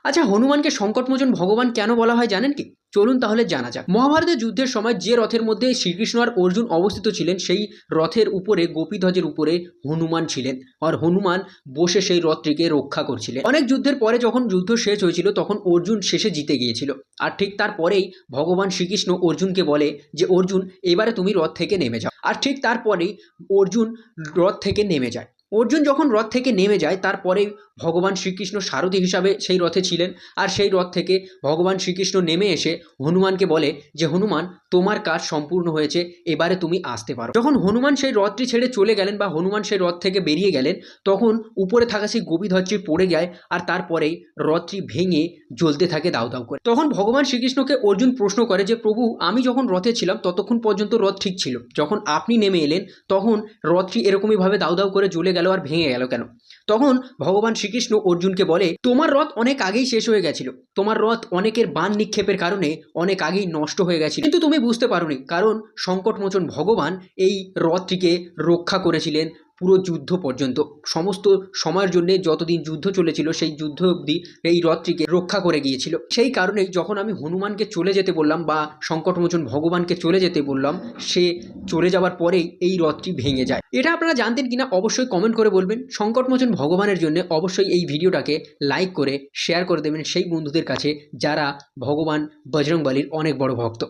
আচ্ছা, হনুমানকে সংকটমোচন ভগবান কেন বলা হয় জানেন কি? চলুন তাহলে জানা যাক। মহাভারতের যুদ্ধের সময় যে রথের মধ্যে শ্রীকৃষ্ণ আর অর্জুন অবস্থিত ছিলেন, সেই রথের উপরে গোপীধ্বজের উপরে হনুমান ছিলেন। আর হনুমান বসে সেই রথটিকে রক্ষা করছিলেন। অনেক যুদ্ধের পরে যখন যুদ্ধ শেষ হয়েছিল তখন অর্জুন শেষে জিতে গিয়েছিল। আর ঠিক তারপরেই ভগবান শ্রীকৃষ্ণ অর্জুনকে বলে যে অর্জুন, এবারে তুমি রথ থেকে নেমে যাও। আর ঠিক তারপরেই অর্জুন রথ থেকে নেমে যায়। অর্জুন যখন রথ থেকে নেমে যায় তারপরেই ভগবান শ্রীকৃষ্ণ সারথি হিসাবে সেই রথে ছিলেন। আর সেই রথ থেকে ভগবান শ্রীকৃষ্ণ নেমে এসে হনুমানকে বলে যে হনুমান, তোমার কাজ সম্পূর্ণ হয়েছে, এবারে তুমি আসতে পারো। যখন হনুমান সেই রথটি ছেড়ে চলে গেলেন বা হনুমান সেই রথ থেকে বেরিয়ে গেলেন, তখন উপরে থাকা সেই গোপীধ্বজটি পড়ে যায়। আর তারপরেই রথটি ভেঙে জ্বলতে থাকে দাউ দাউ করে। তখন ভগবান শ্রীকৃষ্ণকে অর্জুন প্রশ্ন করে যে প্রভু, আমি যখন রথে ছিলাম ততক্ষণ পর্যন্ত রথ ঠিক ছিল, যখন আপনি নেমে এলেন তখন রথটি এরকমইভাবে দাউ দাউ করে জ্বলে গেল আর ভেঙে গেল কেন? তখন ভগবান শ্রীকৃষ্ণ অর্জুনকে বলে, তোমার রথ অনেক আগেই শেষ হয়ে গেছিল, তোমার রথ অনেকের বাণ নিক্ষেপের কারণে অনেক আগেই নষ্ট হয়ে গেছিল, কিন্তু তুমি বুঝতে পারোনি, কারণ সংকটমোচন ভগবান এই রথটিকে রক্ষা করেছিলেন পুরো যুদ্ধ পর্যন্ত। সমস্ত সময়ের জন্য যতদিন যুদ্ধ চলেছিল সেই যুদ্ধ অবধি এই রথটিকে রক্ষা করে গিয়েছিল। সেই কারণেই যখন আমি হনুমানকে চলে যেতে বললাম বা সংকটমোচন ভগবানকে চলে যেতে বললাম, সে চলে যাওয়ার পরেই এই রথটি ভেঙে যায়। এটা আপনারা জানতেন কিনা অবশ্যই কমেন্ট করে বলবেন। সংকটমোচন ভগবানের জন্য অবশ্যই এই ভিডিওটাকে লাইক করে শেয়ার করে দেবেন সেই বন্ধুদের কাছে যারা ভগবান বজরংবলীর অনেক বড় ভক্ত।